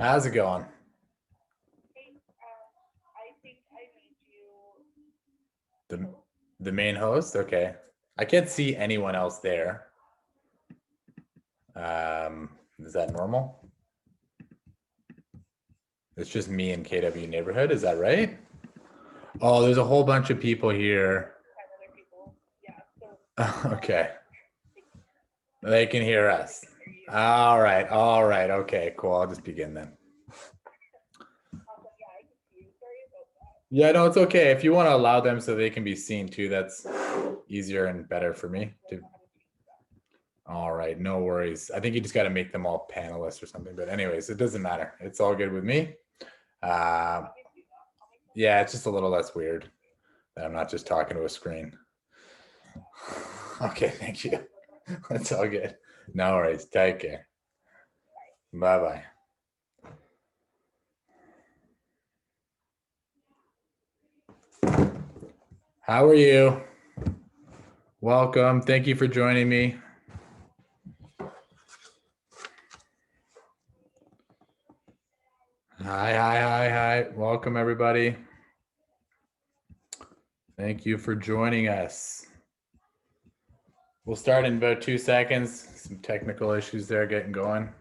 How's it going? Hey, I think I made you. The main host? Okay. I can't see anyone else there. Is that normal? It's just me and KW neighborhood, is that right? Oh, there's a whole bunch of people here. 10 other people. Yeah, so Okay. They can hear us. they can hear you. All right. Okay, cool. I'll just begin then. Awesome. Yeah, I can see you. Sorry about that. Yeah, no, it's okay. If you want to allow them so they can be seen too, that's easier and better for me. I don't know how to change that. All right, no worries. I think you just got to make them all panelists or something. But anyways, it doesn't matter. It's all good with me. Let me do that. I'll make that. Yeah, it's just a little less weird that I'm not just talking to a screen. Okay, thank you. That's all good. No worries. Take care. Bye-bye. How are you? Welcome. Thank you for joining me. Hi. Welcome, everybody. Thank you for joining us. We'll start in about 2 seconds. Some technical issues there getting going.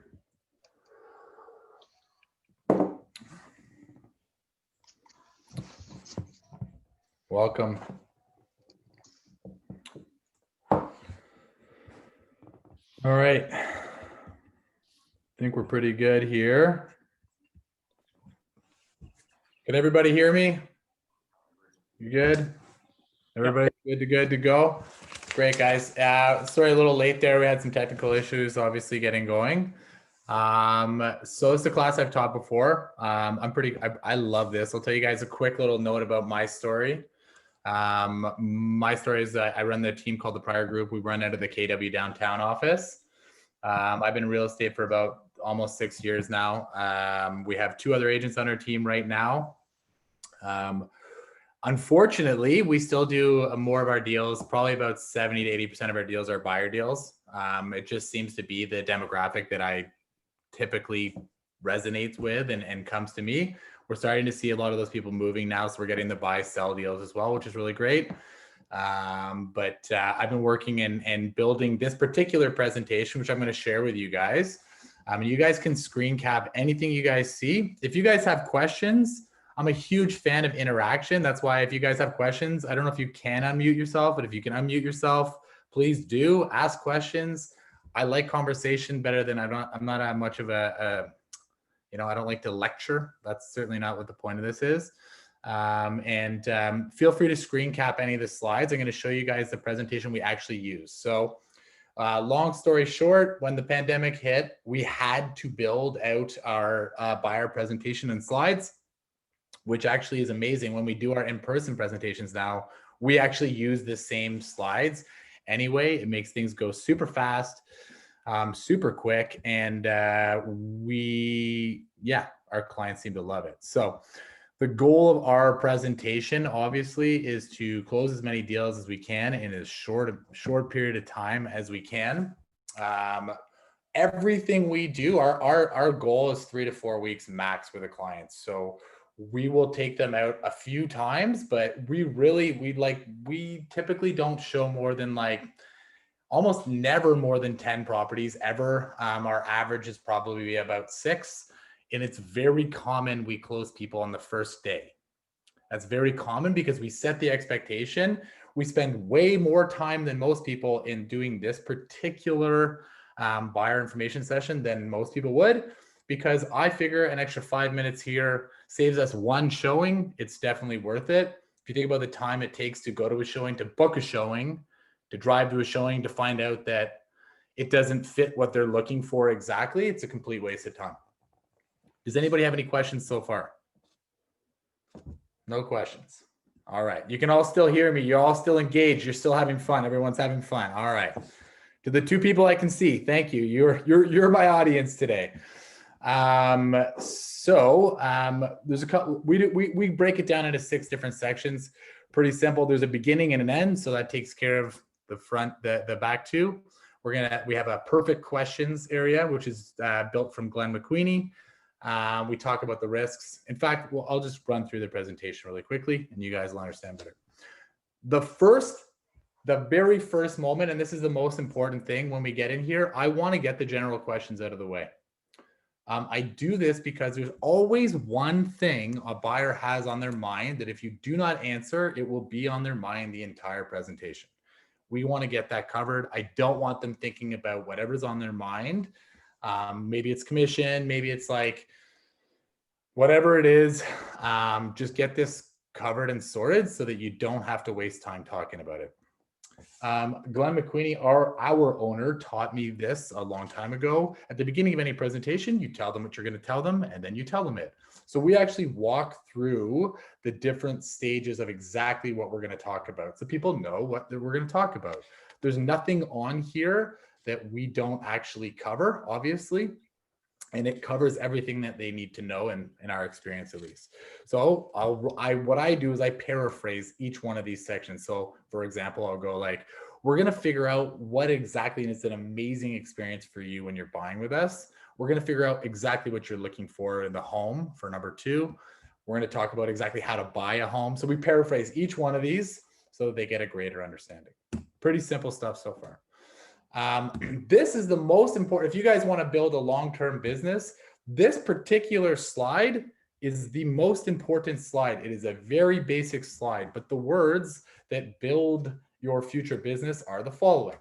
Welcome. All right. I think we're pretty good here. Can everybody hear me? You good? Everybody good to go? Great, guys. Sorry, a little late there. We had some technical issues, obviously, getting going. So it's the class I've taught before. I love this. I'll tell you guys a quick little note about my story. My story is that I run the team called the Prior Group. We run out of the KW downtown office. I've been in real estate for about almost 6 years now. We have 2 other agents on our team right now. Unfortunately, we still do more of our deals. Probably about 70 to 80% of our deals are buyer deals. It just seems to be the demographic that I typically resonates with and comes to me. We're starting to see a lot of those people moving now. So we're getting the buy sell deals as well, which is really great. But I've been working and building this particular presentation, which I'm going to share with you guys. You guys can screen cap anything you guys see. If you guys have questions, I'm a huge fan of interaction. That's why if you guys have questions, I don't know if you can unmute yourself, but if you can unmute yourself, please do ask questions. I like conversation better than I'm not much of I don't like to lecture. That's certainly not what the point of this is. Feel free to screen cap any of the slides. I'm going to show you guys the presentation we actually use. So long story short, when the pandemic hit, we had to build out our buyer presentation and slides, which actually is amazing. When we do our in-person presentations now, we actually use the same slides anyway. It makes things go super fast, super quick, and our clients seem to love it. So the goal of our presentation, obviously, is to close as many deals as we can in as short period of time as we can. Everything we do, our goal is 3 to 4 weeks max with a client. So we will take them out a few times, but we typically don't show more than almost never more than 10 properties ever. Our average is probably about 6, and it's very common we close people on the first day. That's very common because we set the expectation. We spend way more time than most people in doing this particular buyer information session than most people would, because I figure an extra 5 minutes here saves us 1 showing. It's definitely worth it. If you think about the time it takes to go to a showing, to book a showing, to drive to a showing, to find out that it doesn't fit what they're looking for exactly, it's a complete waste of time. Does anybody have any questions so far? No questions. All right. You can all still hear me. You're all still engaged. You're still having fun. Everyone's having fun. All right. To the 2 people I can see, thank you. You're my audience today. There's a couple. We break it down into 6 different sections. Pretty simple. There's a beginning and an end, so that takes care of the front, the back 2. We have a perfect questions area, which is built from Glenn McQueenie. We talk about the risks. In fact, well, I'll just run through the presentation really quickly and you guys will understand better. The very first moment, and this is the most important thing when we get in here, I want to get the general questions out of the way. I do this because there's always one thing a buyer has on their mind that if you do not answer, it will be on their mind the entire presentation. We want to get that covered. I don't want them thinking about whatever's on their mind. Maybe it's commission, maybe it's like whatever it is, just get this covered and sorted so that you don't have to waste time talking about it. Glenn McQueenie, our owner, taught me this a long time ago. At the beginning of any presentation, you tell them what you're going to tell them, and then you tell them it. So we actually walk through the different stages of exactly what we're going to talk about, so people know what we're going to talk about. There's nothing on here that we don't actually cover, obviously, and it covers everything that they need to know in our experience, at least. So what I do is I paraphrase each one of these sections. So for example, I'll go like, we're going to figure out what exactly is an amazing experience for you when you're buying with us. We're going to figure out exactly what you're looking for in the home for number 2. We're going to talk about exactly how to buy a home. So we paraphrase each one of these so that they get a greater understanding. Pretty simple stuff so far. This is the most important. If you guys want to build a long-term business, this particular slide is the most important slide. It is a very basic slide, but the words that build your future business are the following.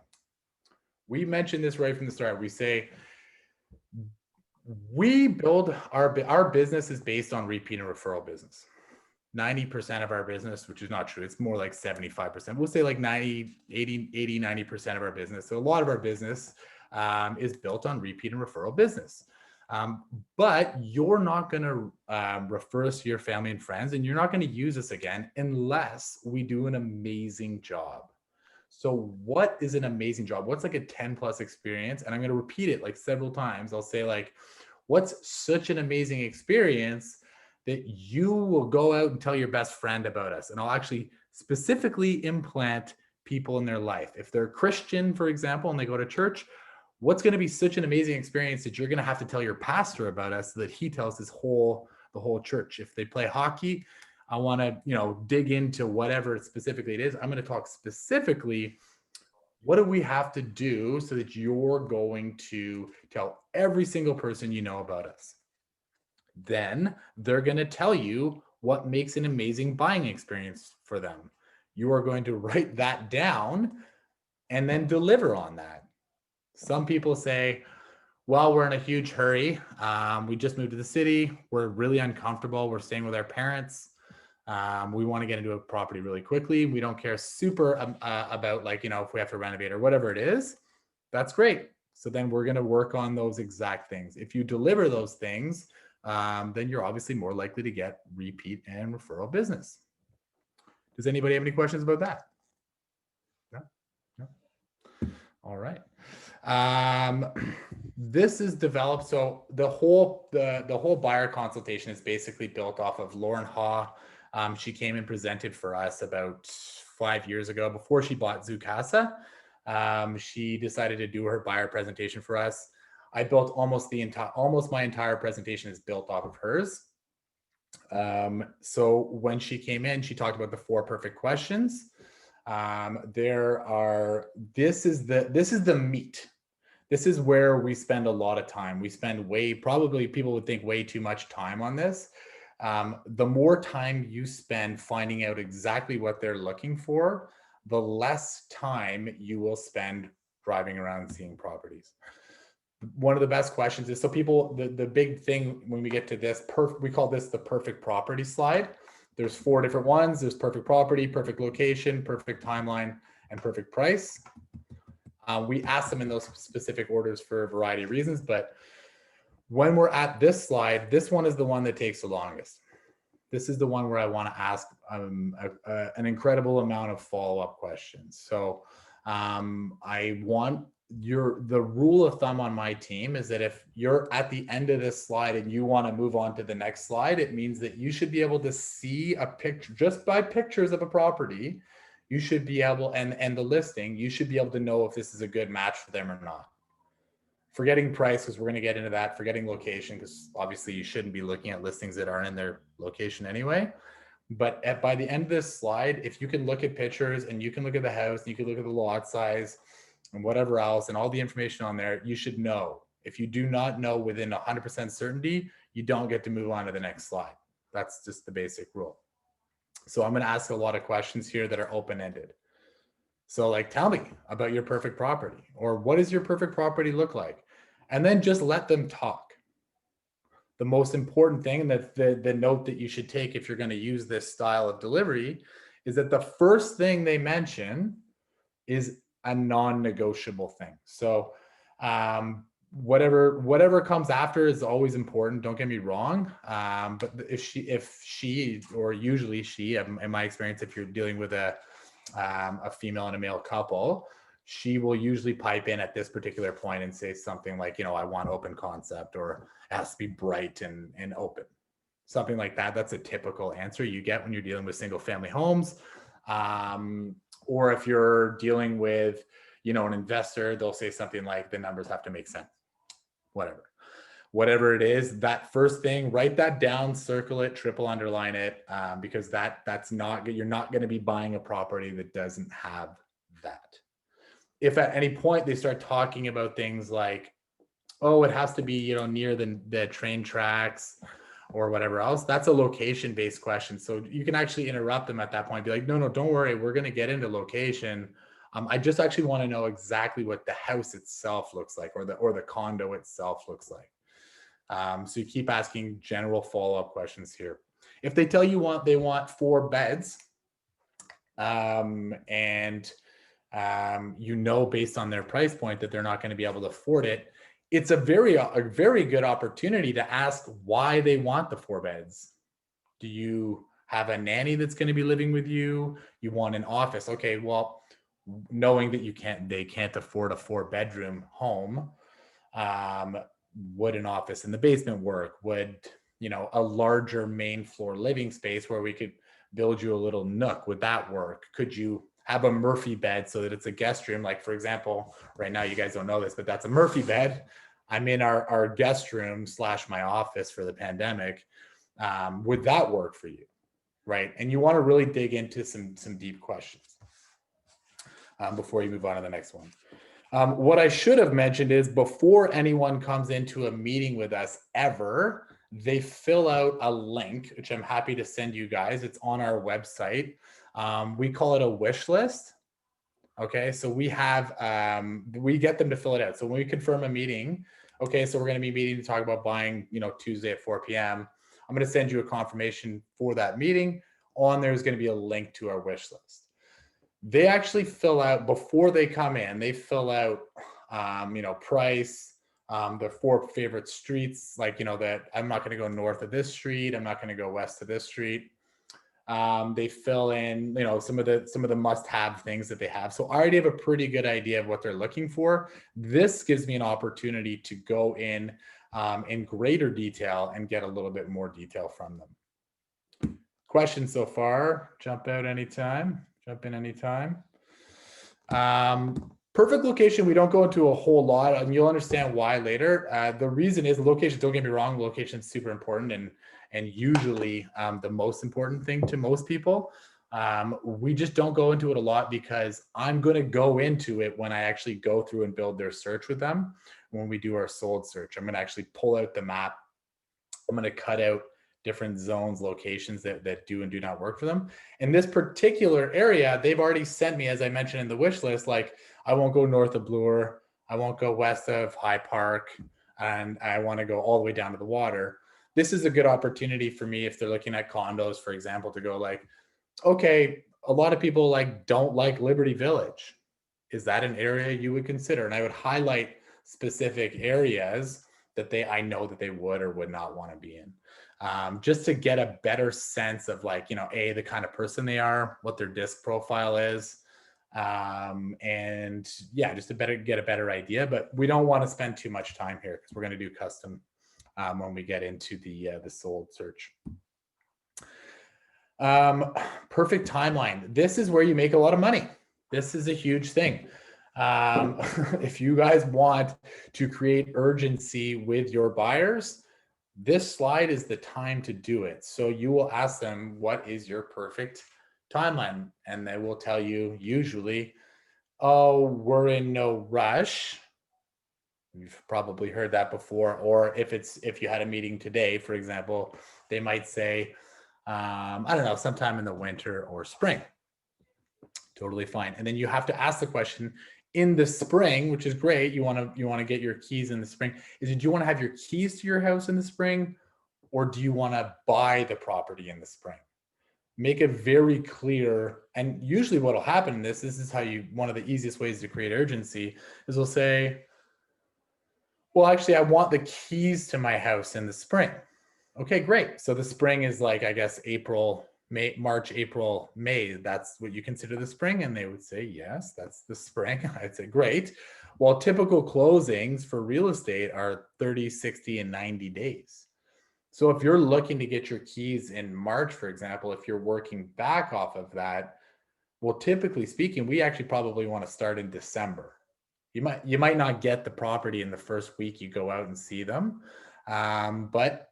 We mentioned this right from the start. We say, we build our business is based on repeat and referral business. 90% of our business, which is not true. It's more like 75%. We'll say like 80, 90% of our business. So a lot of our business is built on repeat and referral business. But you're not going to refer us to your family and friends, and you're not going to use us again unless we do an amazing job. So what is an amazing job? What's like a 10 plus experience? And I'm going to repeat it like several times. I'll say like, what's such an amazing experience that you will go out and tell your best friend about us? And I'll actually specifically implant people in their life. If they're Christian, for example, and they go to church, what's going to be such an amazing experience that you're going to have to tell your pastor about us so that he tells the whole church? If they play hockey, I want to, dig into whatever specifically it is. I'm going to talk specifically, what do we have to do so that you're going to tell every single person you know about us? Then they're going to tell you what makes an amazing buying experience for them. You are going to write that down and then deliver on that. Some people say, well, we're in a huge hurry. We just moved to the city. We're really uncomfortable. We're staying with our parents. We want to get into a property really quickly. We don't care super about like, if we have to renovate or whatever it is. That's great. So then we're going to work on those exact things. If you deliver those things, then you're obviously more likely to get repeat and referral business. Does anybody have any questions about that? No? All right. This is developed. So the whole buyer consultation is basically built off of Lauren Haw. She came and presented for us about 5 years ago before she bought Zoocasa. She decided to do her buyer presentation for us. I built almost my entire presentation is built off of hers. So when she came in, she talked about the 4 perfect questions. This is the meat. This is where we spend a lot of time. We spend probably people would think way too much time on this. The more time you spend finding out exactly what they're looking for, the less time you will spend driving around and seeing properties. One of the best questions is, so people, the big thing when we get to this, we call this the perfect property slide. There's 4 different ones. There's perfect property, perfect location, perfect timeline, and perfect price. We ask them in those specific orders for a variety of reasons, but when we're at this slide, this one is the one that takes the longest. This is the one where I want to ask an incredible amount of follow-up questions. So the rule of thumb on my team is that if you're at the end of this slide and you want to move on to the next slide, it means that you should be able to see a picture just by pictures of a property. You should be able, and the listing, you should be able to know if this is a good match for them or not. forgetting price, because we're going to get into that, forgetting location, because obviously you shouldn't be looking at listings that aren't in their location anyway. But by the end of this slide, if you can look at pictures and you can look at the house, and you can look at the lot size and whatever else and all the information on there, you should know. If you do not know within 100% certainty, you don't get to move on to the next slide. That's just the basic rule. So I'm going to ask a lot of questions here that are open-ended. So like, tell me about your perfect property, or what does your perfect property look like? And then just let them talk. The most important thing, that the note that you should take if you're going to use this style of delivery, is that the first thing they mention is a non-negotiable thing. So whatever comes after is always important, don't get me wrong. But if she or usually she, in my experience, if you're dealing with a female and a male couple, she will usually pipe in at this particular point and say something like, you know, I want open concept, or it has to be bright and open, something like that. That's a typical answer you get when you're dealing with single family homes. Or if you're dealing with, you know, an investor, they'll say something like, the numbers have to make sense. Whatever it is, that first thing, write that down, circle it, triple underline it, because that's not good. You're not going to be buying a property that doesn't have that. If at any point they start talking about things like, oh, it has to be, you know, near the train tracks or whatever else, that's a location-based question. So you can actually interrupt them at that point, be like, no, don't worry, we're going to get into location. I just actually want to know exactly what the house itself looks like, or the condo itself looks like. So you keep asking general follow-up questions here. If they tell you they want 4 beds, you know, based on their price point, that they're not going to be able to afford it, it's a very good opportunity to ask why they want the 4 beds. Do you have a nanny that's going to be living with you? You want an office? Okay, well, knowing that they can't afford a 4-bedroom home, would an office in the basement work? Would, you know, a larger main floor living space where we could build you a little nook, would that work? Could you have a Murphy bed so that it's a guest room? Like, for example, right now you guys don't know this, but that's a Murphy bed. I'm in our guest room / my office for the pandemic. Would that work for you? Right. And you want to really dig into some deep questions before you move on to the next one. What I should have mentioned is, before anyone comes into a meeting with us ever, they fill out a link, which I'm happy to send you guys. It's on our website. We call it a wish list. Okay, so we get them to fill it out. So when we confirm a meeting, okay, so we're going to be meeting to talk about buying, you know, Tuesday at 4 p.m. I'm going to send you a confirmation for that meeting. On there is going to be a link to our wish list. They actually fill out, before they come in, they fill out, you know, price, their 4 favorite streets, like, you know, that I'm not going to go north of this street, I'm not going to go west of this street. They fill in, you know, some of the must-have things that they have. So I already have a pretty good idea of what they're looking for. This gives me an opportunity to go in greater detail and get a little bit more detail from them. Questions so far? Jump in anytime. Perfect location, we don't go into a whole lot, and you'll understand why later. The reason is, location, don't get me wrong, location is super important and usually the most important thing to most people. We just don't go into it a lot, because I'm going to go into it when I actually go through and build their search with them. When we do our sold search, I'm going to actually pull out the map. I'm going to cut out different zones, locations that do and do not work for them. In this particular area, they've already sent me, as I mentioned in the wish list, like, I won't go north of Bloor, I won't go west of High Park, and I want to go all the way down to the water. This is a good opportunity for me, if they're looking at condos, for example, to go like, okay, a lot of people don't like Liberty Village. Is that an area you would consider? And I would highlight specific areas that I know that they would or would not want to be in. Just to get a better sense of, like, you know, the kind of person they are, what their disc profile is, and yeah, just to get a better idea. But we don't want to spend too much time here, because we're going to do custom when we get into the sold search. Perfect timeline. This is where you make a lot of money. This is a huge thing. If you guys want to create urgency with your buyers, this slide is the time to do it. So you will ask them, what is your perfect timeline? And they will tell you usually, oh, we're in no rush. You've probably heard that before. Or if you had a meeting today, for example, they might say, I don't know, sometime in the winter or spring. Totally fine. And then you have to ask the question in the spring, which is great. You want to get your keys in the spring. Do you want to have your keys to your house in the spring, or do you want to buy the property in the spring? Make it very clear. And usually what will happen in this is how one of the easiest ways to create urgency is they'll say, well, actually, I want the keys to my house in the spring. Okay, great. So the spring is like, I guess, March, April, May. That's what you consider the spring? And they would say, yes, that's the spring. I'd say, great. Well, typical closings for real estate are 30, 60, and 90 days. So if you're looking to get your keys in March, for example, if you're working back off of that, well, typically speaking, we actually probably want to start in December. You might not get the property in the first week you go out and see them, but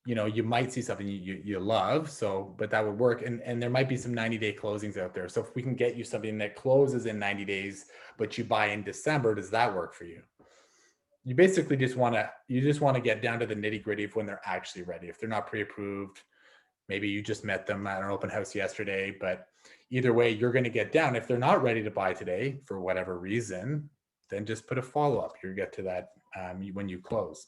you might see something you love. So, but that would work, and there might be some 90-day closings out there. So if we can get you something that closes in 90 days, but you buy in December, does that work for you? You basically just want to get down to the nitty gritty of when they're actually ready. If they're not pre-approved, maybe you just met them at an open house yesterday, but either way, you're going to get down. If they're not ready to buy today for whatever reason, then just put a follow-up. You'll get to that when you close.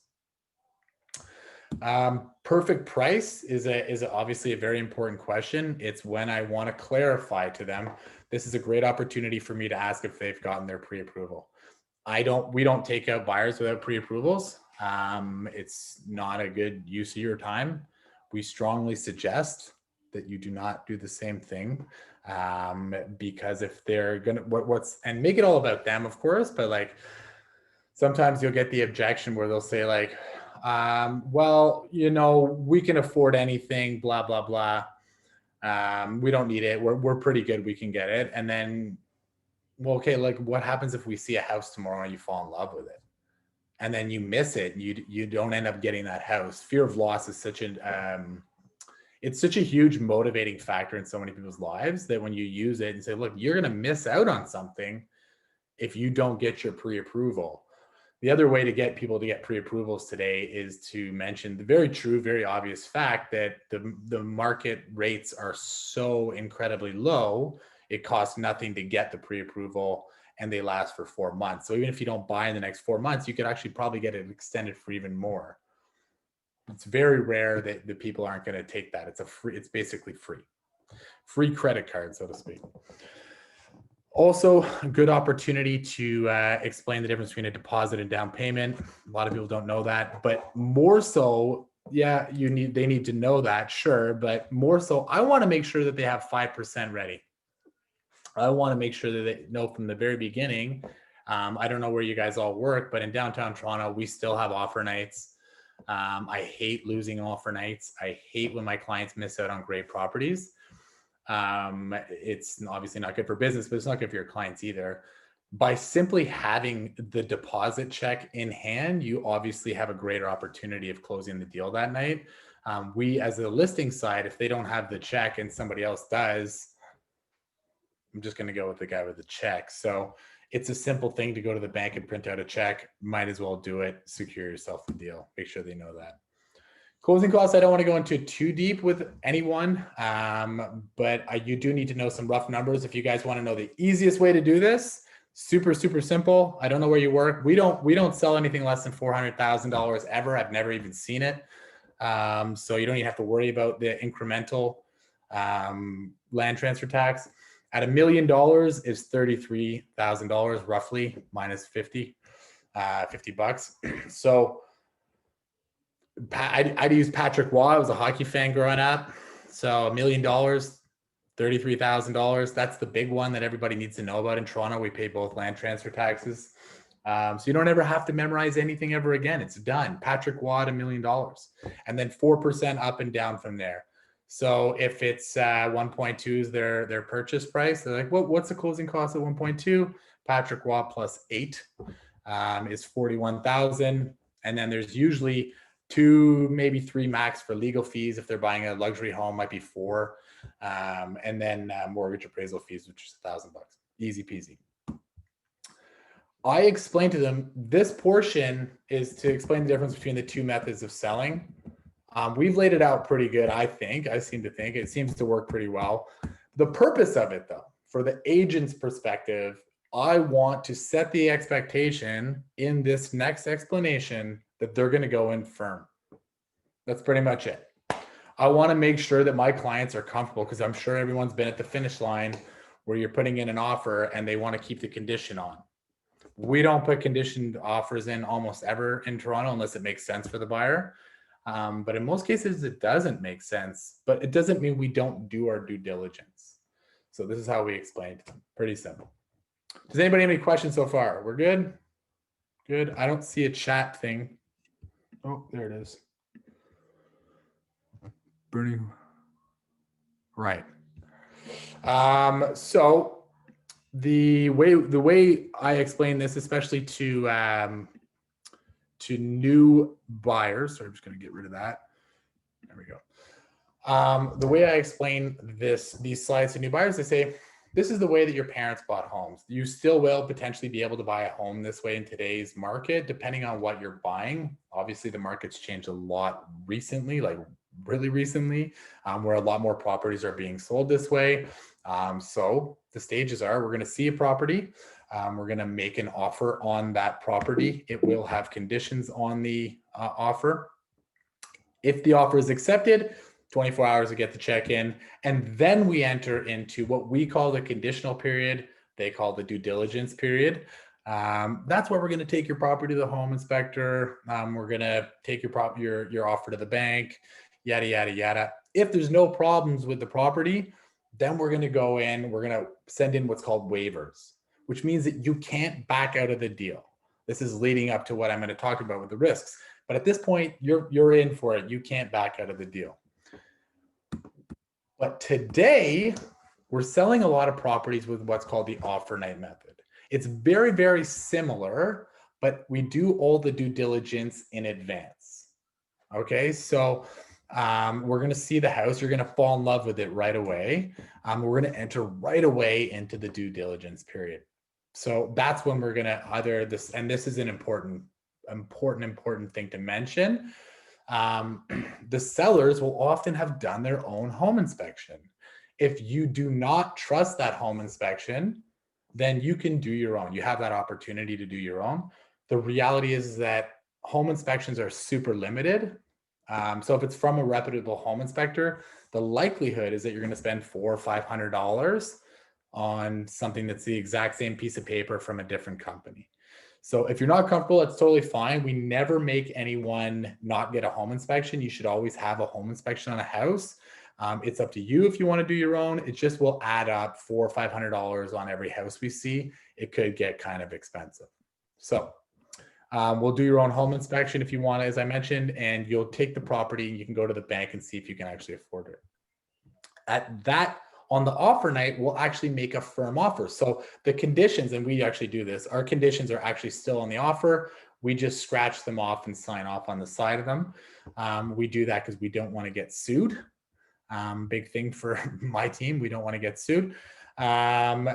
Perfect price is obviously a very important question. It's when I want to clarify to them, this is a great opportunity for me to ask if they've gotten their pre-approval. We don't take out buyers without pre-approvals. It's not a good use of your time. We strongly suggest that you do not do the same thing, because if they're gonna and make it all about them, of course, but like sometimes you'll get the objection where they'll say like, well, we can afford anything, blah blah blah. We don't need it. We're pretty good. We can get it. And then, well, okay, like what happens if we see a house tomorrow and you fall in love with it, and then you miss it? You don't end up getting that house. Fear of loss is it's such a huge motivating factor in so many people's lives that when you use it and say, look, you're going to miss out on something if you don't get your pre-approval. The other way to get people to get pre-approvals today is to mention the very true, very obvious fact that the market rates are so incredibly low, it costs nothing to get the pre-approval, and they last for 4 months. So even if you don't buy in the next 4 months, you could actually probably get it extended for even more. It's very rare that the people aren't going to take that. It's basically free credit card, so to speak. Also, a good opportunity to explain the difference between a deposit and down payment. A lot of people don't know that, but more so, yeah, they need to know that, sure, but more so, I want to make sure that they have 5% ready. I want to make sure that they know from the very beginning. I don't know where you guys all work, but in downtown Toronto, we still have offer nights. I hate losing offer nights. I hate when my clients miss out on great properties. It's obviously not good for business, but it's not good for your clients either. By simply having the deposit check in hand, you obviously have a greater opportunity of closing the deal that night. We, as the listing side, if they don't have the check and somebody else does, I'm just going to go with the guy with the check. So it's a simple thing to go to the bank and print out a check. Might as well do it. Secure yourself the deal. Make sure they know that. Closing costs, I don't want to go into too deep with anyone, but you do need to know some rough numbers. If you guys want to know the easiest way to do this, super, super simple. I don't know where you work. We don't sell anything less than $400,000 ever. I've never even seen it. So you don't even have to worry about the incremental land transfer tax. At $1 million is $33,000 roughly, minus 50 bucks. So I'd use Patrick Waugh. I was a hockey fan growing up. So $1 million, $33,000. That's the big one that everybody needs to know about in Toronto. We pay both land transfer taxes. So you don't ever have to memorize anything ever again. It's done. Patrick Waugh, $1 million. And then 4% up and down from there. So if it's 1.2 is their purchase price, they're like, what's the closing cost at 1.2? Patrick Watt plus 8 is 41,000. And then there's usually 2, maybe 3 max for legal fees. If they're buying a luxury home, might be 4. And then mortgage appraisal fees, which is $1,000. Easy peasy. I explained to them, this portion is to explain the difference between the two methods of selling. We've laid it out pretty good, I think. I seem to think it seems to work pretty well. The purpose of it, though, for the agent's perspective, I want to set the expectation in this next explanation that they're going to go in firm. That's pretty much it. I want to make sure that my clients are comfortable, because I'm sure everyone's been at the finish line where you're putting in an offer and they want to keep the condition on. We don't put conditioned offers in almost ever in Toronto unless it makes sense for the buyer. But in most cases, it doesn't make sense, but it doesn't mean we don't do our due diligence. So this is how we explain it to them. Pretty simple. Does anybody have any questions so far? We're good? Good. I don't see a chat thing. Oh, there it is. Burning. Right. So the way I explain this, especially to new buyers, sorry, I'm just going to get rid of that. There we go. The way I explain these slides to new buyers, they say, this is the way that your parents bought homes. You still will potentially be able to buy a home this way in today's market, depending on what you're buying. Obviously, the market's changed a lot recently, like really recently, where a lot more properties are being sold this way. So the stages are, we're going to see a property. We're going to make an offer on that property. It will have conditions on the offer. If the offer is accepted, 24 hours to get the check in. And then we enter into what we call the conditional period. They call the due diligence period. That's where we're going to take your property to the home inspector. We're going to take your offer to the bank, yada, yada, yada. If there's no problems with the property, then we're going to go in, we're going to send in what's called waivers, which means that you can't back out of the deal. This is leading up to what I'm going to talk about with the risks. But at this point, you're in for it. You can't back out of the deal. But today, we're selling a lot of properties with what's called the offer night method. It's very, very similar, but we do all the due diligence in advance. Okay, so we're going to see the house. You're going to fall in love with it right away. We're going to enter right away into the due diligence period. So that's when we're going to either this, and this is an important thing to mention. The sellers will often have done their own home inspection. If you do not trust that home inspection, then you can do your own. You have that opportunity to do your own. The reality is that home inspections are super limited. So if it's from a reputable home inspector, the likelihood is that you're going to spend $400 or $500 on something that's the exact same piece of paper from a different company. So if you're not comfortable, it's totally fine. We never make anyone not get a home inspection. You should always have a home inspection on a house. It's up to you if you want to do your own. It just will add up $400 or $500 on every house we see. It could get kind of expensive. So we'll do your own home inspection if you want, as I mentioned, and you'll take the property and you can go to the bank and see if you can actually afford it. At that, on the offer night, we'll actually make a firm offer. So the conditions, and we actually do this, our conditions are actually still on the offer. We just scratch them off and sign off on the side of them. We do that because we don't want to get sued. Big thing for my team, we don't want to get sued. And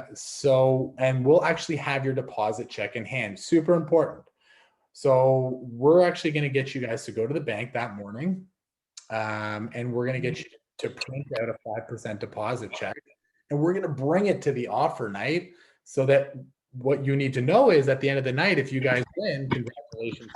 we'll actually have your deposit check in hand. Super important. So we're actually going to get you guys to go to the bank that morning, and we're going to get you to print out a 5% deposit check, and we're going to bring it to the offer night, so that what you need to know is at the end of the night, if you guys win, congratulations.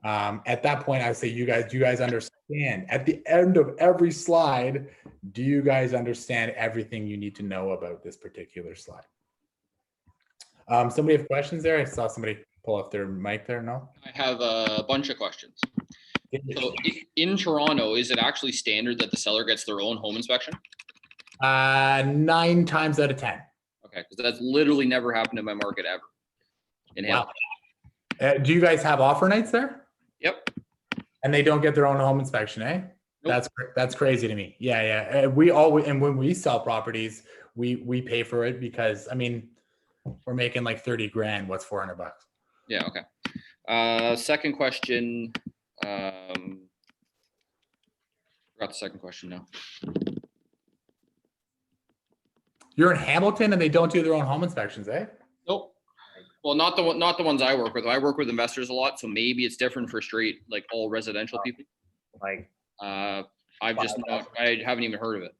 At that point, I say, do you guys understand? At the end of every slide, do you guys understand everything you need to know about this particular slide? Somebody have questions there? I saw somebody pull up their mic there. No? I have a bunch of questions. So in Toronto, is it actually standard that the seller gets their own home inspection? 9 times out of 10. Okay, because that's literally never happened in my market ever. Wow. Do you guys have offer nights there? Yep. And they don't get their own home inspection, eh? That's crazy to me. Yeah. We always, and when we sell properties, we pay for it because I mean, we're making like 30 grand. What's $400? Yeah, okay. Second question. Forgot the second question now. You're in Hamilton and they don't do their own home inspections, eh? Nope. Well, not the ones I work with. I work with investors a lot, so maybe it's different for straight, like all residential people. Like, I haven't even heard of it.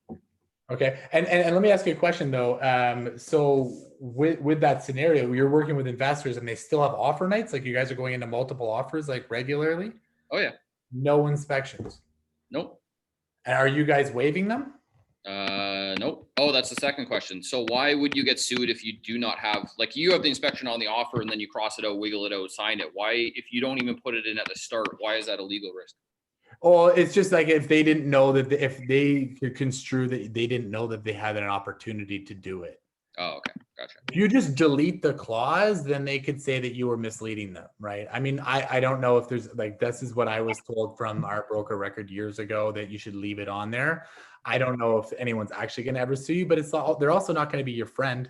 okay. And let me ask you a question though. So with that scenario, you're working with investors and they still have offer nights, like you guys are going into multiple offers like regularly? Oh yeah. No inspections. Nope. And are you guys waiving them? Nope. Oh, that's the second question. So why would you get sued if you do not have, like, you have the inspection on the offer and then you cross it out, wiggle it out, sign it? Why, if you don't even put it in at the start, why is that a legal risk? Oh, it's just like if they didn't know that, if they could construe that they didn't know that they had an opportunity to do it. Oh, okay. Gotcha. If you just delete the clause, then they could say that you were misleading them, right? I mean, I don't know if there's like, this is what I was told from our broker record years ago, that you should leave it on there. I don't know if anyone's actually going to ever sue you, but they're also not going to be your friend.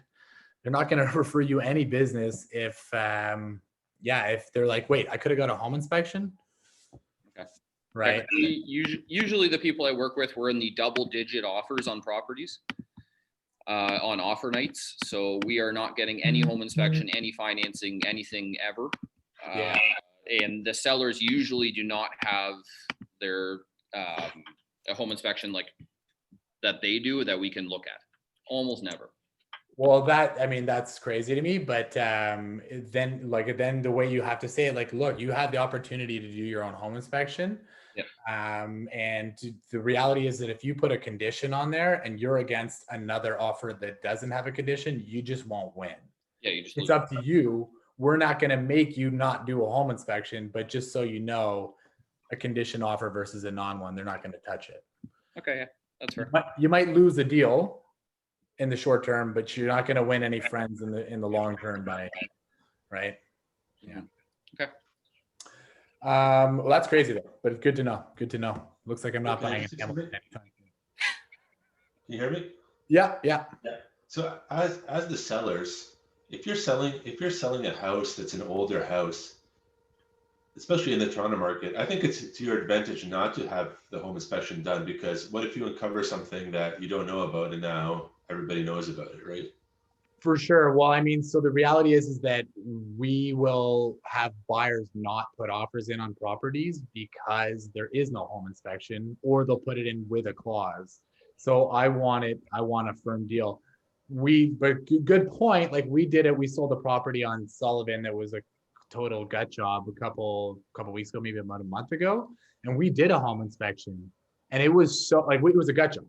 They're not going to refer you any business if they're like, wait, I could have got a home inspection. Okay. Right. Usually the people I work with were in the double-digit offers on properties on offer nights. So we are not getting any home inspection, any financing, anything ever. Yeah. And the sellers usually do not have their a home inspection like that they do that we can look at. Almost never. Well, that's crazy to me. But then the way you have to say it, like, look, you had the opportunity to do your own home inspection. Yeah. And the reality is that if you put a condition on there and you're against another offer that doesn't have a condition, you just won't win. Yeah, you just it's up to you. We're not going to make you not do a home inspection, but just so you know, a condition offer versus a non-one, they're not going to touch it. Okay, yeah, that's fair. You might lose the deal in the short term, but you're not going to win any friends in the long term by, right? Yeah. Okay. Well, that's crazy though, but it's good to know. Good to know. Looks like I'm not buying a Hamilton anytime. Can you hear me? Yeah. So as the sellers, if you're selling a house that's an older house, especially in the Toronto market, I think it's to your advantage not to have the home inspection done, because what if you uncover something that you don't know about and now everybody knows about it, right? For sure. Well, I mean, so the reality is that we will have buyers not put offers in on properties because there is no home inspection, or they'll put it in with a clause. So I want a firm deal. But good point. Like, we did it. We sold a property on Sullivan that was a total gut job a couple weeks ago, maybe about a month ago. And we did a home inspection and it was so like, it was a gut job.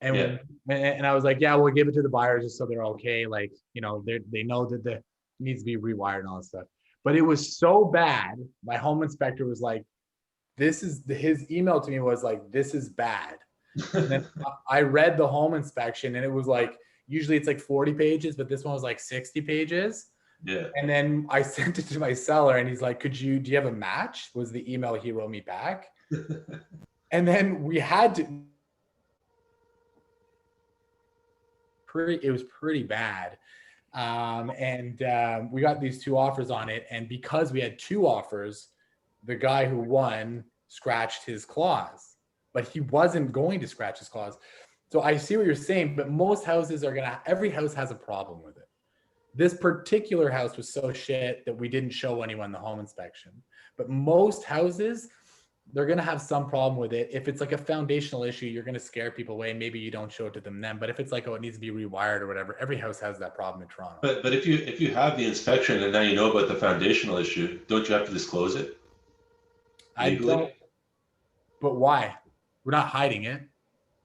And and I was like, yeah, we'll give it to the buyers just so they're okay. Like, they know that the needs to be rewired and all that stuff. But it was so bad. My home inspector was like, his email to me was like, this is bad. And then I read the home inspection and it was like, usually it's like 40 pages, but this one was like 60 pages. Yeah. And then I sent it to my seller and he's like, do you have a match? Was the email he wrote me back. And then we had to, it was pretty bad. We got these two offers on it. And because we had two offers, the guy who won scratched his clause, but he wasn't going to scratch his clause. So I see what you're saying, but most houses every house has a problem with it. This particular house was so shit that we didn't show anyone the home inspection. But most houses, they're going to have some problem with it. If it's like a foundational issue, you're going to scare people away. Maybe you don't show it to them then. But if it's like, oh, it needs to be rewired or whatever, every house has that problem in Toronto. But if you have the inspection and now you know about the foundational issue, don't you have to disclose it? Legally? I don't. But why? We're not hiding it.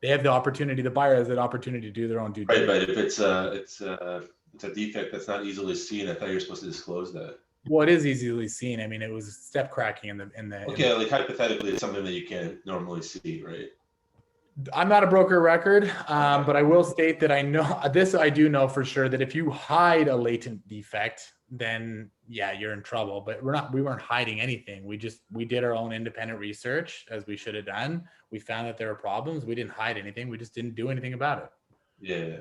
They have the opportunity. The buyer has the opportunity to do their own due diligence. Right, but if it's a defect that's not easily seen, I thought you were supposed to disclose that. Well, it is easily seen. I mean, it was step cracking in the. Okay, like hypothetically, it's something that you can't normally see, right? I'm not a broker record, but I will state that I know this. I do know for sure that if you hide a latent defect, then yeah, you're in trouble. But we weren't hiding anything. We did our own independent research as we should have done. We found that there were problems. We didn't hide anything. We just didn't do anything about it. Yeah.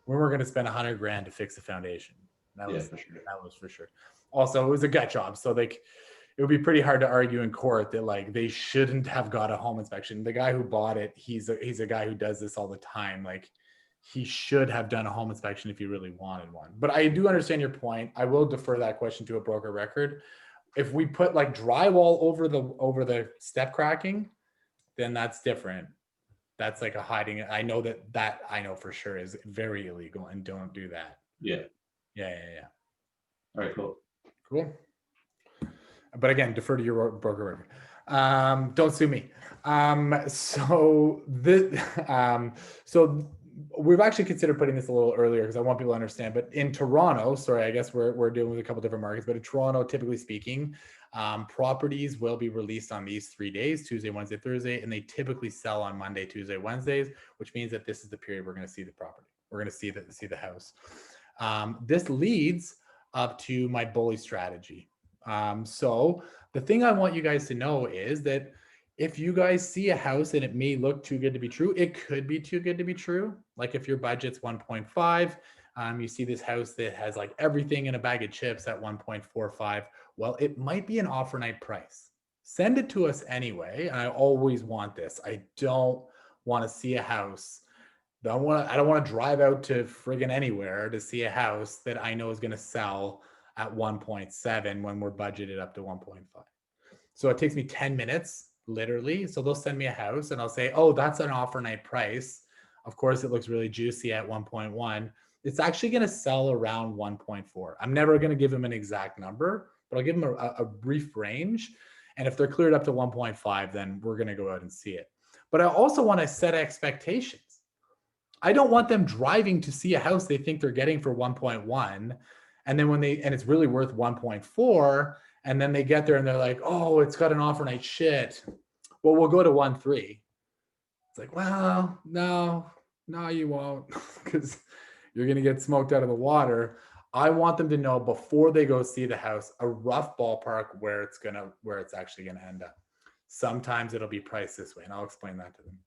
We were going to spend $100 grand to fix the foundation. That Yeah, was for sure. that was for sure. Also, it was a gut job, so like it would be pretty hard to argue in court that like they shouldn't have got a home inspection. The guy who bought it, he's a guy who does this all the time. Like he should have done a home inspection if he really wanted one. But I do understand your point. I will defer that question to a broker record. If we put like drywall over the step cracking, then that's different. That's like a hiding. I know that I know for sure is very illegal, and don't do that. Yeah. Yeah. All right, cool. Cool. But again, defer to your broker record. Don't sue me. So we've actually considered putting this a little earlier because I want people to understand. But in Toronto, sorry, I guess we're dealing with a couple different markets. But in Toronto, typically speaking, properties will be released on these 3 days: Tuesday, Wednesday, Thursday, and they typically sell on Monday, Tuesday, Wednesdays, which means that this is the period we're going to see the property. We're going to see the house. This leads up to my bully strategy. So the thing I want you guys to know is that if you guys see a house and it may look too good to be true, it could be too good to be true. Like if your budget's 1.5, you see this house that has like everything in a bag of chips at 1.45. Well, it might be an offer night price. Send it to us anyway. I always want this. I don't want to see a house. I don't want to drive out to friggin' anywhere to see a house that I know is going to sell at 1.7 when we're budgeted up to 1.5. So it takes me 10 minutes, literally. So they'll send me a house and I'll say, oh, that's an offer night price. Of course, it looks really juicy at 1.1. It's actually going to sell around 1.4. I'm never going to give them an exact number, but I'll give them a brief range. And if they're cleared up to 1.5, then we're going to go out and see it. But I also want to set expectations. I don't want them driving to see a house they think they're getting for 1.1. And then and it's really worth 1.4. And then they get there and they're like, oh, it's got an offer night shit. Well, we'll go to 1.3. It's like, well, no, you won't, because you're going to get smoked out of the water. I want them to know before they go see the house, a rough ballpark where it's actually going to end up. Sometimes it'll be priced this way, and I'll explain that to them.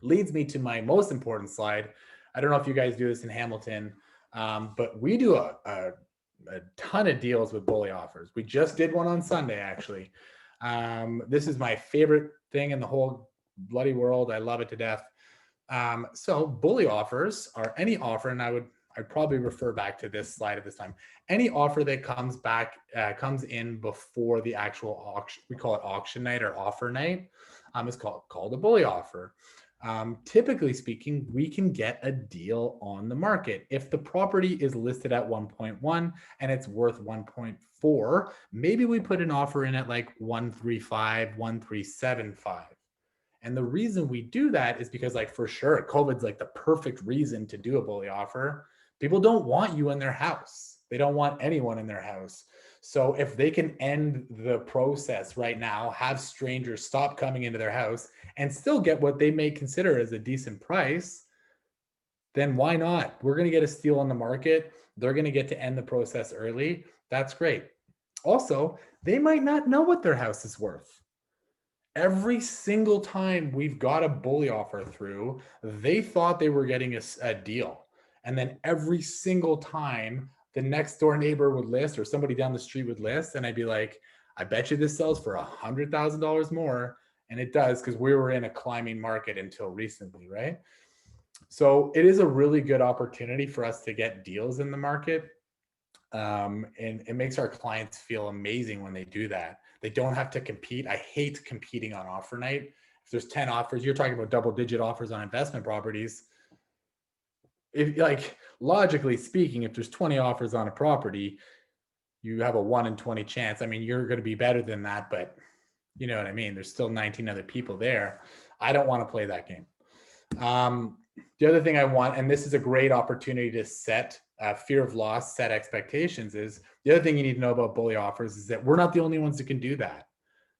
Leads me to my most important slide. I don't know if you guys do this in Hamilton, but we do a ton of deals with bully offers. We just did one on Sunday, actually. This is my favorite thing in the whole bloody world. I love it to death. So bully offers are any offer, and I'd probably refer back to this slide at this time. Any offer that comes in before the actual auction, we call it auction night or offer night, is called a bully offer. Typically speaking, we can get a deal on the market. If the property is listed at 1.1 and it's worth 1.4, maybe we put an offer in at like 135, 1.375. And the reason we do that is because, like, for sure, COVID's like the perfect reason to do a bully offer. People don't want you in their house. They don't want anyone in their house. So if they can end the process right now, have strangers stop coming into their house and still get what they may consider as a decent price, then why not? We're going to get a steal on the market. They're going to get to end the process early. That's great. Also, they might not know what their house is worth. Every single time we've got a bully offer through, they thought they were getting a deal. And then every single time the next door neighbor would list or somebody down the street would list, and I'd be like, I bet you this sells for $100,000 more. And it does, because we were in a climbing market until recently, right? So it is a really good opportunity for us to get deals in the market. And it makes our clients feel amazing when they do that. They don't have to compete. I hate competing on offer night. If there's 10 offers, you're talking about double-digit offers on investment properties. If, like, logically speaking, if there's 20 offers on a property, you have a 1 in 20 chance. I mean, you're going to be better than that, but you know what I mean? There's still 19 other people there. I don't want to play that game. The other thing I want, and this is a great opportunity to set fear of loss, set expectations, is the other thing you need to know about bully offers is that we're not the only ones that can do that.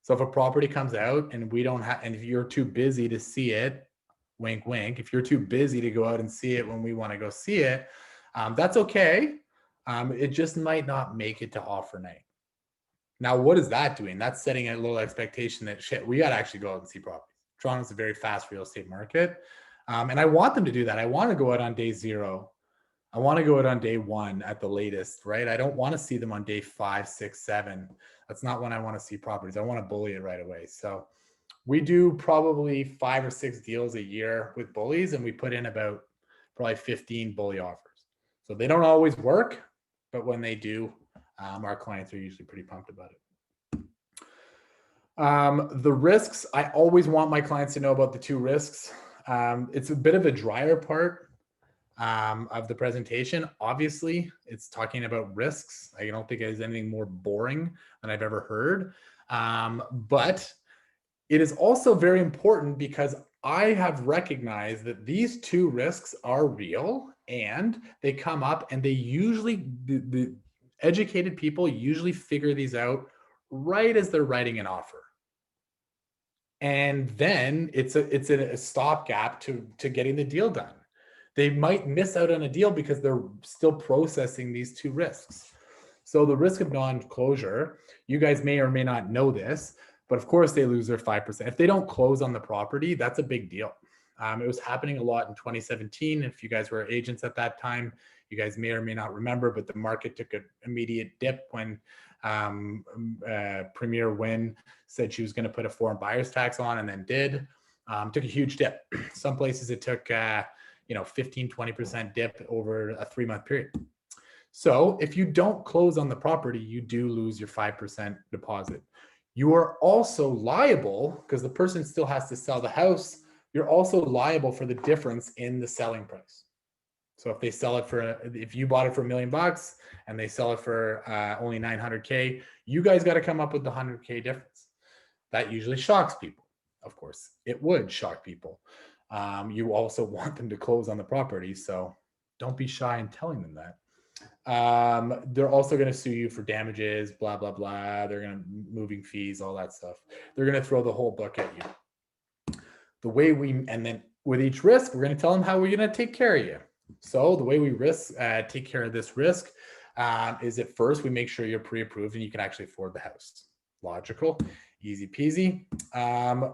So if a property comes out and we don't have, and if you're too busy to see it, wink, wink. If you're too busy to go out and see it when we want to go see it, that's okay. It just might not make it to offer night. Now, what is that doing? That's setting a little expectation that shit, we got to actually go out and see properties. Toronto's a very fast real estate market. And I want them to do that. I want to go out on day 0. I want to go out on day 1 at the latest, right? I don't want to see them on day 5, 6, 7. That's not when I want to see properties. I want to bully it right away. So we do probably 5 or 6 deals a year with bullies, and we put in about probably 15 bully offers. So they don't always work, but when they do, our clients are usually pretty pumped about it. The risks, I always want my clients to know about the 2 risks. It's a bit of a drier part of the presentation. Obviously, it's talking about risks. I don't think there's anything more boring than I've ever heard. But it is also very important because I have recognized that these 2 risks are real and they come up, and they usually, the educated people usually figure these out right as they're writing an offer. And then it's a stopgap to getting the deal done. They might miss out on a deal because they're still processing these 2 risks. So the risk of non-closure, you guys may or may not know this, but of course they lose their 5%. If they don't close on the property, that's a big deal. It was happening a lot in 2017. If you guys were agents at that time, you guys may or may not remember, but the market took an immediate dip when Premier Wynne said she was going to put a foreign buyer's tax on, and then did. Took a huge dip. Some places it took 15, 20% dip over a 3-month period. So if you don't close on the property, you do lose your 5% deposit. You are also liable, because the person still has to sell the house, you're also liable for the difference in the selling price. So if they sell it for, if you bought it for $1 million and they sell it for only 900K, you guys got to come up with the 100K difference. That usually shocks people. Of course, it would shock people. You also want them to close on the property, so don't be shy in telling them that. They're also going to sue you for damages, blah, blah, blah. They're going to moving fees, all that stuff. They're going to throw the whole book at you. The way and then with each risk, we're going to tell them how we're going to take care of you. So the way we take care of this risk is at first we make sure you're pre-approved and you can actually afford the house. Logical, easy peasy.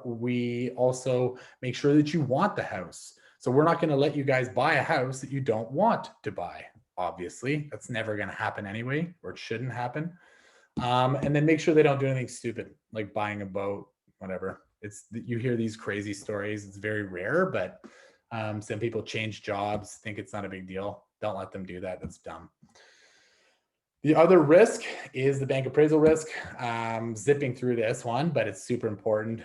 We also make sure that you want the house. So we're not going to let you guys buy a house that you don't want to buy. Obviously, that's never going to happen anyway, or it shouldn't happen. And then make sure they don't do anything stupid, like buying a boat, whatever. You hear these crazy stories. It's very rare, but some people change jobs, think it's not a big deal. Don't let them do that. That's dumb. The other risk is the bank appraisal risk. Zipping through this one, but it's super important.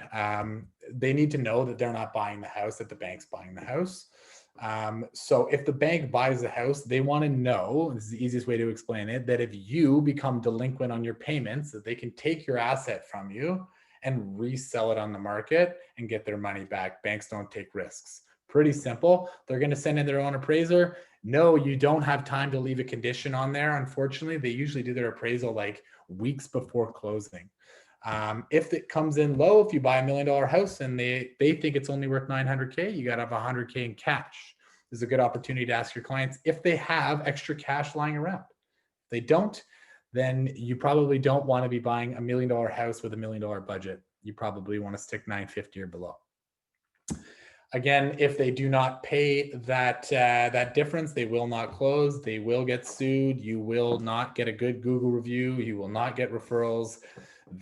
They need to know that they're not buying the house, that the bank's buying the house. So if the bank buys the house, they want to know, this is the easiest way to explain it, that if you become delinquent on your payments, that they can take your asset from you and resell it on the market and get their money back. Banks don't take risks. Pretty simple. They're going to send in their own appraiser. No, you don't have time to leave a condition on there. Unfortunately, they usually do their appraisal like weeks before closing. If it comes in low, if you buy $1 million house and they think it's only worth 900K, you got to have 100K in cash. This is a good opportunity to ask your clients if they have extra cash lying around. If they don't, then you probably don't want to be buying $1 million house with $1 million budget. You probably want to stick 950 or below. Again, if they do not pay that difference, they will not close. They will get sued. You will not get a good Google review. You will not get referrals.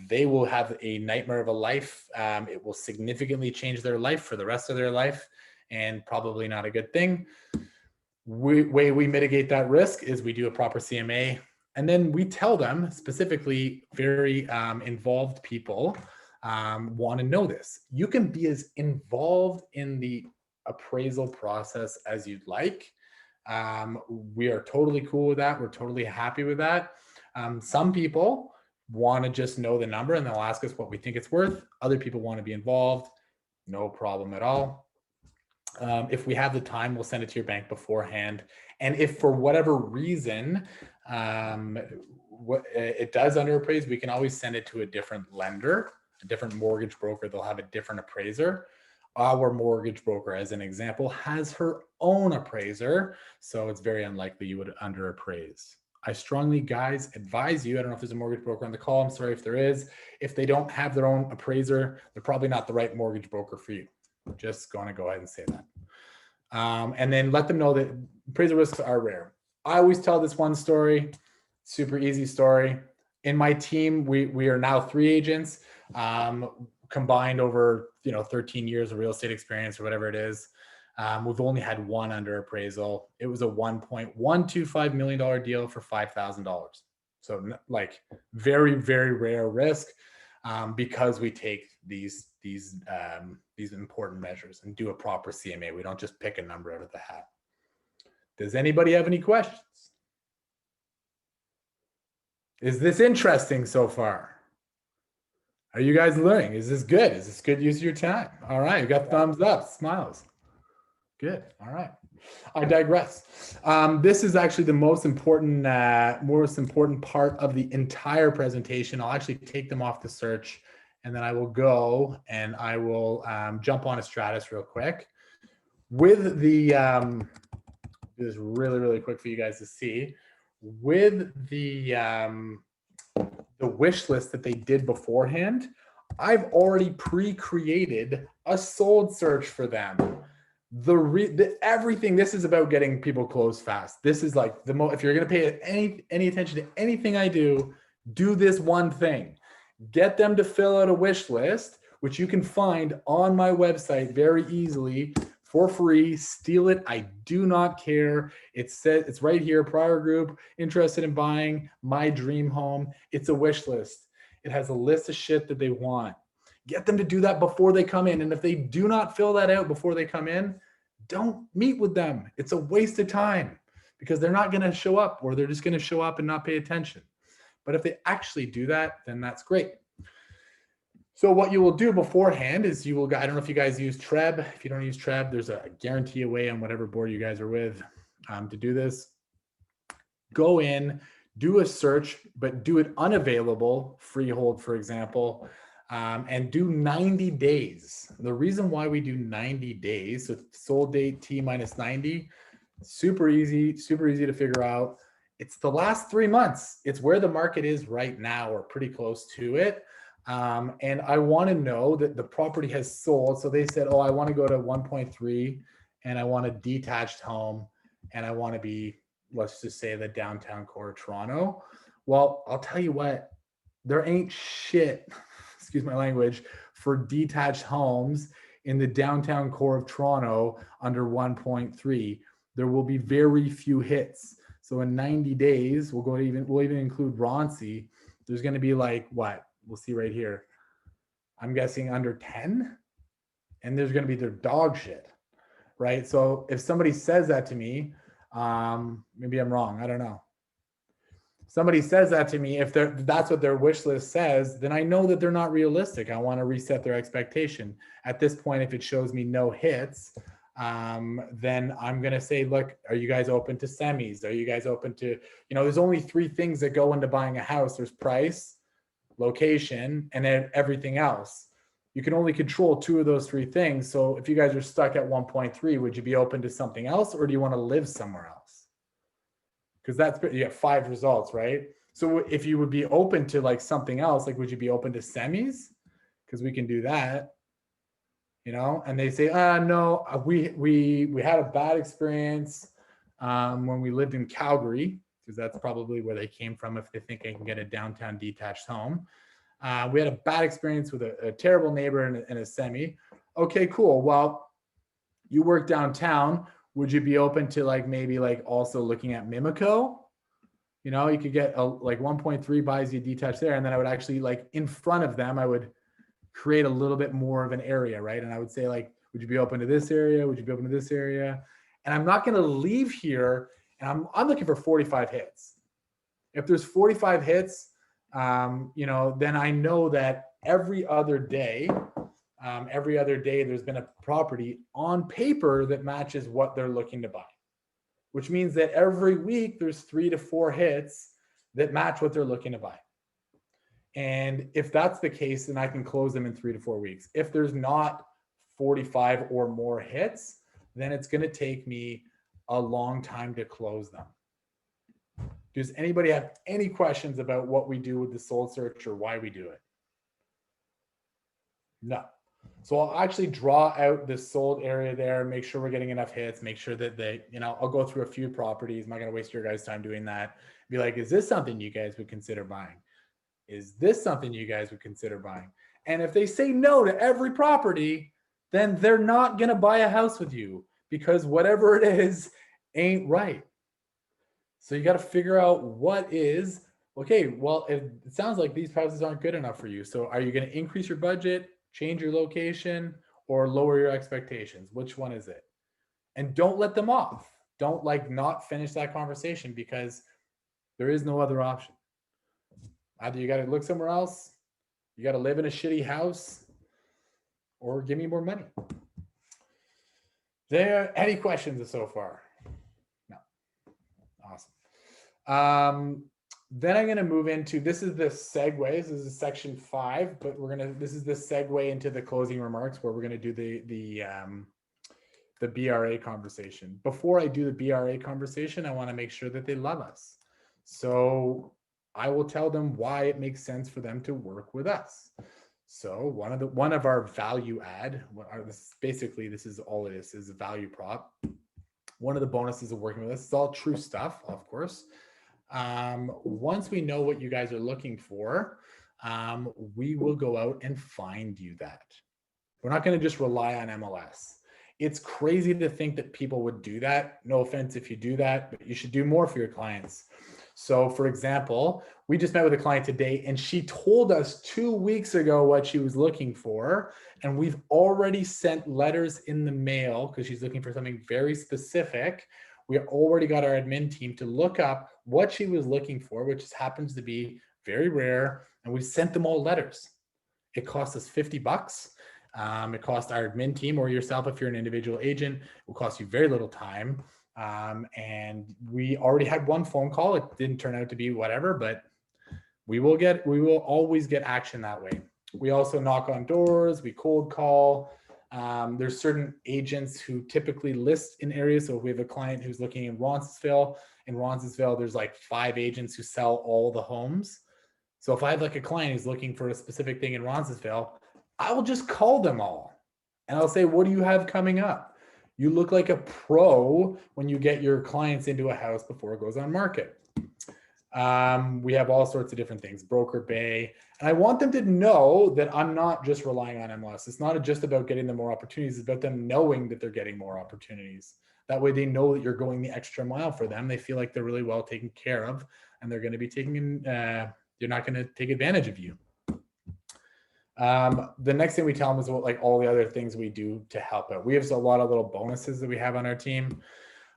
They will have a nightmare of a life. It will significantly change their life for the rest of their life, and probably not a good thing. Way we mitigate that risk is we do a proper CMA, and then we tell them, specifically very involved people want to know this. You can be as involved in the appraisal process as you'd like. We are totally cool with that. We're totally happy with that. Some people want to just know the number and they'll ask us what we think it's worth. Other people want to be involved. No problem at all. If we have the time, we'll send it to your bank beforehand. And if for whatever reason it does underappraise, we can always send it to a different lender, a different mortgage broker. They'll have a different appraiser. our mortgage broker, as an example, has her own appraiser, so it's very unlikely you would underappraise. I strongly, guys, advise you, I don't know if there's a mortgage broker on the call, I'm sorry if there is, if they don't have their own appraiser, they're probably not the right mortgage broker for you. Just going to go ahead and say that. And then let them know that appraisal risks are rare. I always tell this one story, super easy story. In my team, we are now 3 agents, combined over 13 years of real estate experience or whatever it is. We've only had one under appraisal. It was a $1.125 million deal for $5,000. So like very, very rare risk, because we take these important measures and do a proper CMA. We don't just pick a number out of the hat. Does anybody have any questions? Is this interesting so far? Are you guys learning? Is this good? Is this good use of your time? All right, you got thumbs up, smiles. Good. All right. I digress. This is actually the most important part of the entire presentation. I'll actually take them off the search, and then I will go and I will jump on a Stratus real quick. With the do this really, really quick for you guys to see. With the wish list that they did beforehand, I've already pre-created a sold search for them. Everything, this is about getting people closed fast. This is like if you're going to pay any attention to anything I do this one thing. Get them to fill out a wish list, which you can find on my website very easily for free. Steal it. I do not care. It's right here. Prior group, interested in buying my dream home. It's a wish list. It has a list of shit that they want. Get them to do that before they come in. And if they do not fill that out before they come in, don't meet with them. It's a waste of time because they're not going to show up, or they're just going to show up and not pay attention. But if they actually do that, then that's great. So what you will do beforehand is I don't know if you guys use Treb. If you don't use Treb, there's a guarantee away on whatever board you guys are with to do this. Go in, do a search, but do it unavailable, freehold, for example, and do 90 days. The reason why we do 90 days, so sold date T minus 90, super easy to figure out. It's the last 3 months. It's where the market is right now, or pretty close to it. And I want to know that the property has sold. So they said, oh, I want to go to 1.3 and I want a detached home and I want to be, let's just say, the downtown core of Toronto. Well, I'll tell you what, there ain't shit, excuse my language, for detached homes in the downtown core of Toronto under 1.3. There will be very few hits. So in 90 days, we'll even include Roncy. There's going to be like what? We'll see right here. I'm guessing under 10, and there's going to be their dog shit, right? So if somebody says that to me, maybe I'm wrong. I don't know. Somebody says that to me, if that's what their wish list says, then I know that they're not realistic. I want to reset their expectation. At this point, if it shows me no hits, then I'm going to say, look, are you guys open to semis? Are you guys open to, there's only 3 things that go into buying a house. There's price, location, and then everything else. You can only control 2 of those 3 things. So if you guys are stuck at 1.3, would you be open to something else, or do you want to live somewhere else? Because you have 5 results, right? So if you would be open to like something else, like would you be open to semis? Because we can do that, and they say, no, we had a bad experience when we lived in Calgary, because that's probably where they came from if they think they can get a downtown detached home. We had a bad experience with a terrible neighbor in a semi. Okay, cool. Well, you work downtown. Would you be open to maybe also looking at Mimico? You could get 1.3 buys you detached there. And then I would actually in front of them, I would create a little bit more of an area, right? And I would say would you be open to this area? Would you be open to this area? And I'm not going to leave here. And I'm looking for 45 hits. If there's 45 hits, then I know that every other day there's been a property on paper that matches what they're looking to buy, which means that every week there's 3 to 4 hits that match what they're looking to buy. And if that's the case, then I can close them in 3 to 4 weeks. If there's not 45 or more hits, then it's going to take me a long time to close them. Does anybody have any questions about what we do with the sold search or why we do it? No. So I'll actually draw out this sold area there, make sure we're getting enough hits, make sure that they, I'll go through a few properties. I'm not going to waste your guys' time doing that. Be like, is this something you guys would consider buying? Is this something you guys would consider buying? And if they say no to every property, then they're not going to buy a house with you because whatever it is ain't right. So you got to figure out what is, okay, well, it sounds like these houses aren't good enough for you. So are you going to increase your budget, change your location, or lower your expectations? Which one is it? And don't let them off. Don't not finish that conversation because there is no other option. Either you got to look somewhere else, you got to live in a shitty house, or give me more money. There any questions so far? No. Awesome. Then I'm going to move into, this is the segues. This is section 5, but this is the segue into the closing remarks where we're going to do the BRA conversation. Before I do the BRA conversation, I want to make sure that they love us. So I will tell them why it makes sense for them to work with us. So one of our value add, this is all it is a value prop. One of the bonuses of working with us, it's all true stuff, of course. Once we know what you guys are looking for, we will go out and find you that. We're not going to just rely on MLS. It's crazy to think that people would do that. No offense if you do that, but you should do more for your clients. So for example, we just met with a client today and she told us 2 weeks ago what she was looking for. And we've already sent letters in the mail because she's looking for something very specific. We already got our admin team to look up what she was looking for, which happens to be very rare. And we sent them all letters. It cost us $50. It cost our admin team or yourself, if you're an individual agent, it will cost you very little time. And we already had one phone call. It didn't turn out to be whatever, but we will always get action that way. We also knock on doors, we cold call. There's certain agents who typically list in areas. So if we have a client who's looking in Roncesvalles, there's like 5 agents who sell all the homes. So if I have a client who's looking for a specific thing in Roncesvalles, I will just call them all and I'll say, what do you have coming up? You look like a pro when you get your clients into a house before it goes on market. We have all sorts of different things, Broker Bay. And I want them to know that I'm not just relying on MLS. It's not just about getting them more opportunities. It's about them knowing that they're getting more opportunities. That way they know that you're going the extra mile for them. They feel like they're really well taken care of and they're going to be you're not going to take advantage of you. The next thing we tell them is about all the other things we do to help out. We have a lot of little bonuses that we have on our team.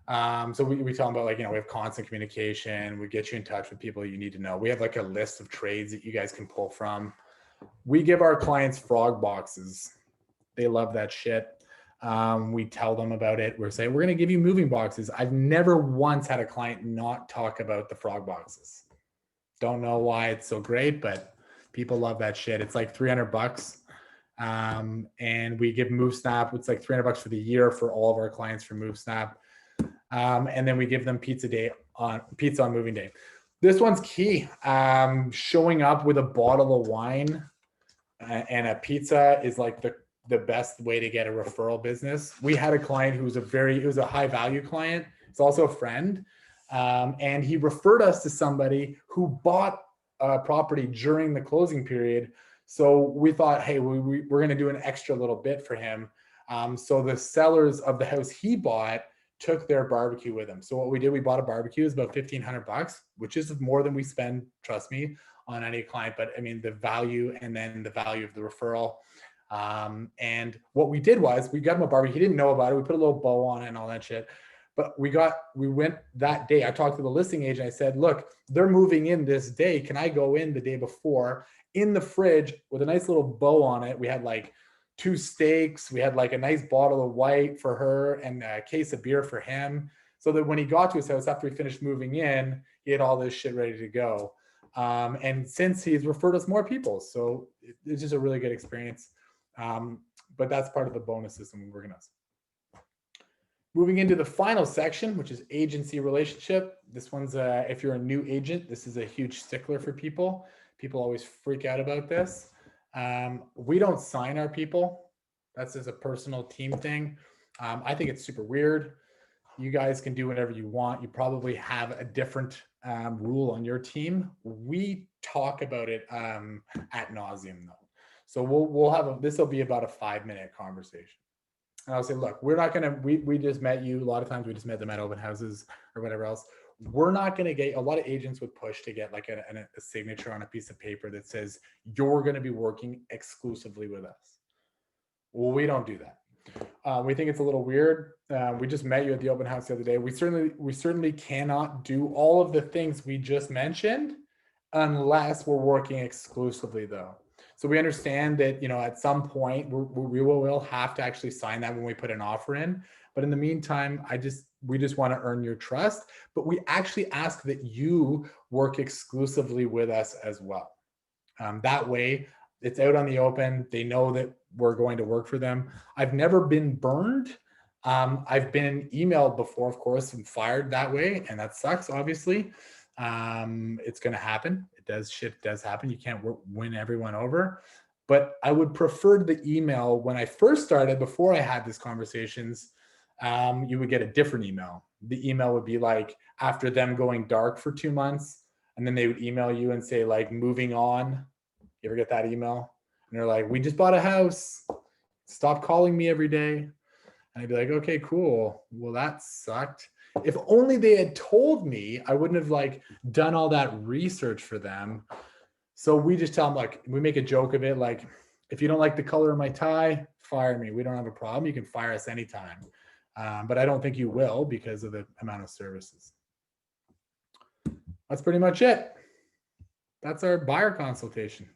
So we tell them about we have constant communication. We get you in touch with people you need to know. We have a list of trades that you guys can pull from. We give our clients frog boxes. They love that shit. We tell them about it. We're saying, we're going to give you moving boxes. I've never once had a client not talk about the frog boxes. Don't know why it's so great, but people love that shit. It's like $300. And we give MoveSnap. It's like $300 for the year for all of our clients for MoveSnap. And then we give them pizza on moving day. This one's key. Showing up with a bottle of wine and a pizza is the best way to get a referral business. We had a client who was a high value client. It's also a friend. And he referred us to somebody who bought a property during the closing period. So we thought, hey, we're going to do an extra little bit for him. So the sellers of the house he bought took their barbecue with them. So what we did, we bought a barbecue. It's about $1,500, which is more than we spend, trust me, on any client. But I mean, the value and then the value of the referral. And what we did was we got him a barbecue. He didn't know about it. We put a little bow on it and all that shit. But we went that day. I talked to the listing agent. I said, look, they're moving in this day. Can I go in the day before? In the fridge with a nice little bow on it, we had 2 steaks. We had a nice bottle of white for her and a case of beer for him. So that when he got to his house after he finished moving in, he had all this shit ready to go. And since he's referred us more people, so it's just a really good experience. but that's part of the bonus system we're working on. Moving into the final section, which is agency relationship. This one's, if you're a new agent, this is a huge stickler for people. People always freak out about this. We don't sign our people. That's just a personal team thing. I think it's super weird. You guys can do whatever you want. You probably have a different rule on your team. We talk about it ad nauseum though. So we'll have this will be about a 5-minute conversation. And I'll say, look, we're not gonna, we just met you. A lot of times we just met them at open houses or whatever else. We're not gonna get, a lot of agents would push to get like a signature on a piece of paper that says, you're gonna be working exclusively with us. Well, we don't do that. We think it's a little weird. We just met you at the open house the other day. We certainly cannot do all of the things we just mentioned unless we're working exclusively though. So we understand that, you know, at some point we will have to actually sign that when we put an offer in. But in the meantime, we just want to earn your trust, but we actually ask that you work exclusively with us as well. That way it's out on the open. They know that we're going to work for them. I've never been burned. I've been emailed before, of course, and fired that way. And that sucks, obviously. It's going to happen. Shit does happen. You can't win everyone over, but I would prefer the email. When I first started, before I had these conversations, you would get a different email. The email would be like after them going dark for 2 months, and then they would email you and say like, moving on. You ever get that email? And they're like, we just bought a house. Stop calling me every day. And I'd be like, okay, cool. Well, that sucked. If only they had told me, I wouldn't have like done all that research for them. So we just tell them, like, we make a joke of it. Like, if you don't like the color of my tie, fire me. We don't have a problem. You can fire us anytime. But I don't think you will because of the amount of services. That's pretty much it. That's our buyer consultation.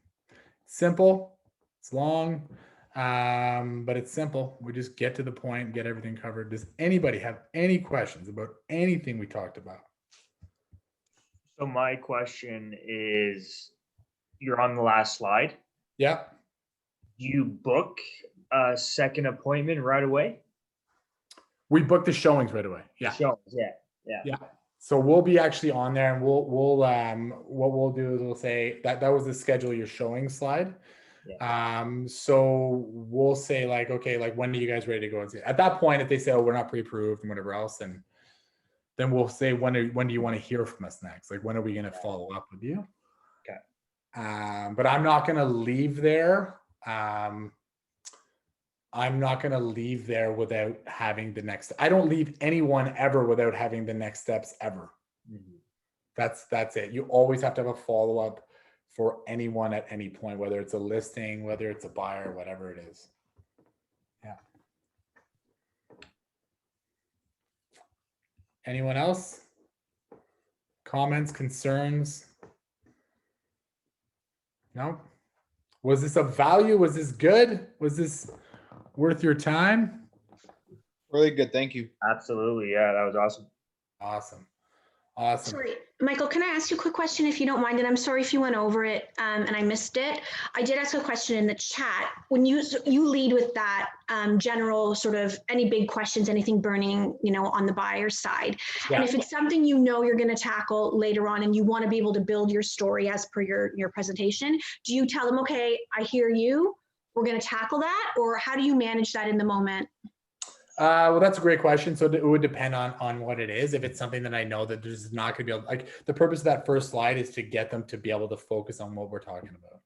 Simple, it's long, but it's simple. We just get to the point, get everything covered. Does anybody have any questions about anything we talked about? So my question is, you're on the last slide. Yeah. Do you book a second appointment right away? We book the showings right away. Yeah. Showings, yeah. Yeah. So we'll be actually on there, and what we'll do is we'll say that was the schedule your showing slide. Yeah. So we'll say like, okay, like when are you guys ready to go and see it? At that point, if they say, oh, we're not pre-approved and whatever else, then we'll say, when do you want to hear from us next? Like, when are we going to follow up with you? Okay. But I'm not going to leave there. I'm not going to leave there without having the next. I don't leave anyone ever without having the next steps ever. Mhm. That's it. You always have to have a follow-up for anyone at any point, whether it's a listing, whether it's a buyer, whatever it is. Yeah. Anyone else? Comments, concerns? No? Was this of value? Was this good? Was this worth your time? Really good, thank you. Absolutely, yeah, that was awesome. Awesome. Awesome. Sorry, Michael, can I ask you a quick question if you don't mind? And I'm sorry if you went over it and I missed it. I did ask a question in the chat. When you lead with that general sort of any big questions, anything burning, you know, on the buyer side. Yeah. And if it's something you know you're going to tackle later on and you want to be able to build your story as per your presentation, do you tell them, okay, I hear you, we're going to tackle that? Or how do you manage that in the moment? Well, that's a great question. So it would depend on what it is. If it's something that I know that there's not going to be able, like the purpose of that first slide is to get them to be able to focus on what we're talking about.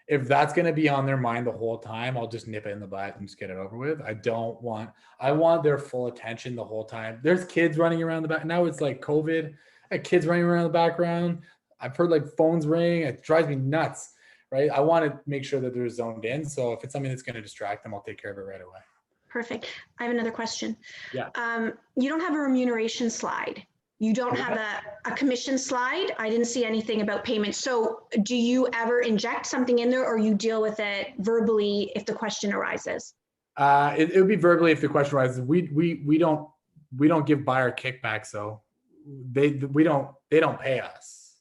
If that's going to be on their mind the whole time, I'll just nip it in the butt and just get it over with. I want their full attention the whole time. There's kids running around the back. Now it's like COVID, kids running around the background. I've heard like phones ring. It drives me nuts, right? I want to make sure that they're zoned in. So if it's something that's going to distract them, I'll take care of it right away. Perfect. I have another question. Yeah. You don't have a remuneration slide. You don't have a commission slide. I didn't see anything about payment. So do you ever inject something in there or you deal with it verbally if the question arises? It would be verbally if the question arises. We don't give buyer kickback, so they don't pay us.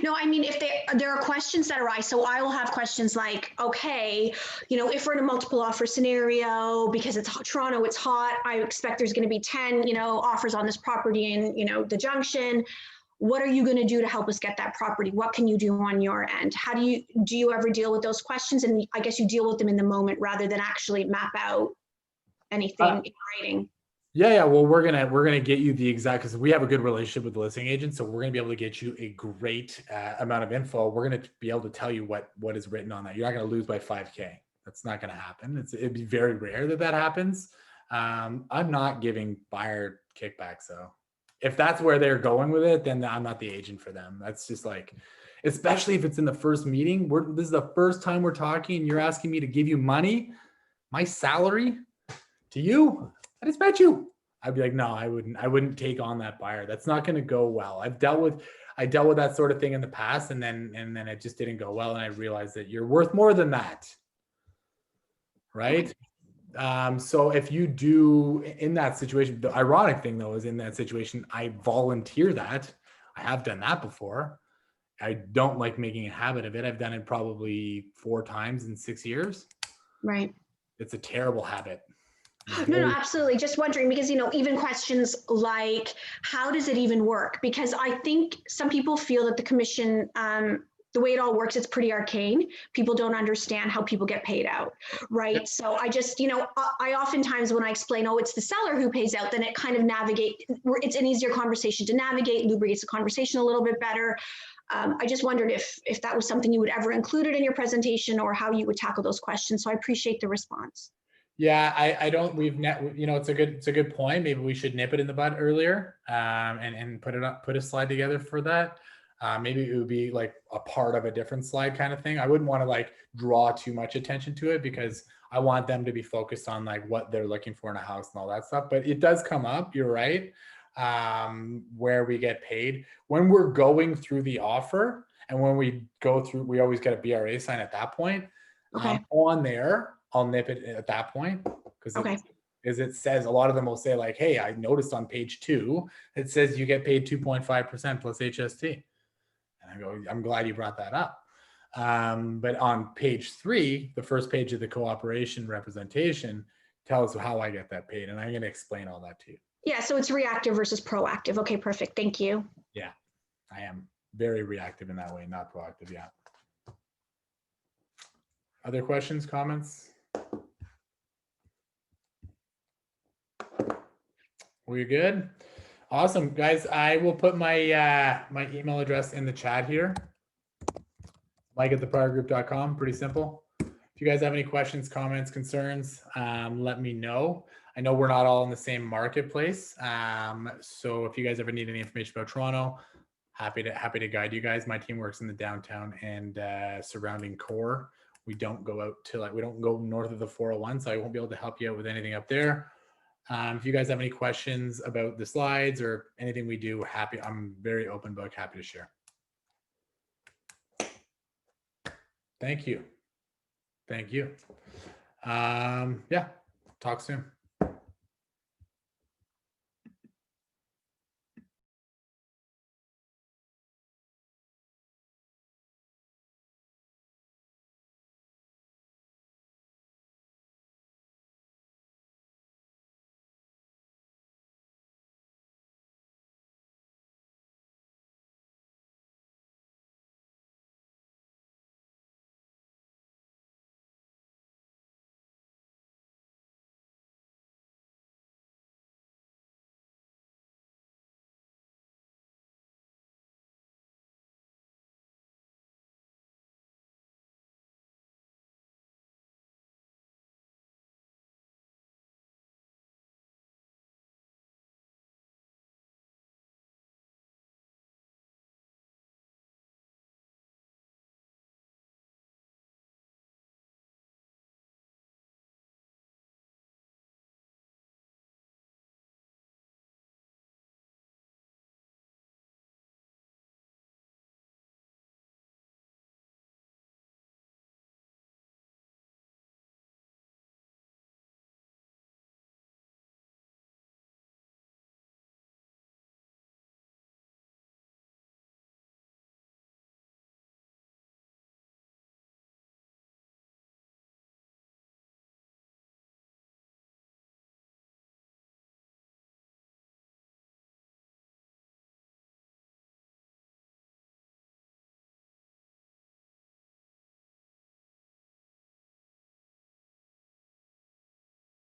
No, I mean, if there are questions that arise, so I will have questions like, okay, if we're in a multiple offer scenario, because it's Toronto, it's hot, I expect there's going to be 10, offers on this property in, the junction. What are you going to do to help us get that property? What can you do on your end? How do you ever deal with those questions? And I guess you deal with them in the moment rather than actually map out anything in writing. Yeah. Well, we're gonna get you the exact, because we have a good relationship with the listing agent, so we're gonna be able to get you a great amount of info. We're gonna be able to tell you what is written on that. You're not gonna lose by 5K. That's not gonna happen. It'd be very rare that happens. I'm not giving buyer kickbacks, so if that's where they're going with it, then I'm not the agent for them. That's just like, especially if it's in the first meeting. This is the first time we're talking, and you're asking me to give you money, my salary to you. I just met you. I'd be like, no, I wouldn't take on that buyer. That's not going to go well. I dealt with that sort of thing in the past, and then it just didn't go well. And I realized that you're worth more than that. Right. So if you do in that situation, the ironic thing though, is in that situation, I volunteer that. I have done that before. I don't like making a habit of it. I've done it probably 4 times in 6 years. Right. It's a terrible habit. No, absolutely. Just wondering because, even questions like, how does it even work? Because I think some people feel that the commission, the way it all works, it's pretty arcane. People don't understand how people get paid out, right? Yep. So I just, I oftentimes when I explain, oh, it's the seller who pays out, then it kind of it's an easier conversation to navigate, lubricates the conversation a little bit better. I just wondered if that was something you would ever include it in your presentation or how you would tackle those questions. So I appreciate the response. Yeah, I don't. It's a good point. Maybe we should nip it in the bud earlier, and put a slide together for that. Maybe it would be like a part of a different slide kind of thing. I wouldn't want to like draw too much attention to it because I want them to be focused on like what they're looking for in a house and all that stuff. But it does come up. You're right. Where we get paid when we're going through the offer, and when we go through, we always get a BRA sign at that point. Okay. On there, I'll nip it at that point because it says, a lot of them will say like, hey, I noticed on page 2, it says you get paid 2.5% plus HST. And I go, I'm glad you brought that up. But on page 3, the first page of the cooperation representation tells how I get that paid. And I'm going to explain all that to you. Yeah. So it's reactive versus proactive. Okay, perfect. Thank you. Yeah, I am very reactive in that way, not proactive. Yeah. Other questions, comments? We're good. Awesome, guys. I will put my my email address in the chat here. Mike@thepriorgroup.com. Pretty simple. If you guys have any questions, comments, concerns, let me know. I know we're not all in the same marketplace. So if you guys ever need any information about Toronto, happy to guide you guys. My team works in the downtown and surrounding core. We don't go out to we don't go north of the 401, so I won't be able to help you out with anything up there. If you guys have any questions about the slides or anything we do, I'm very open book, happy to share. Thank you. Yeah, talk soon.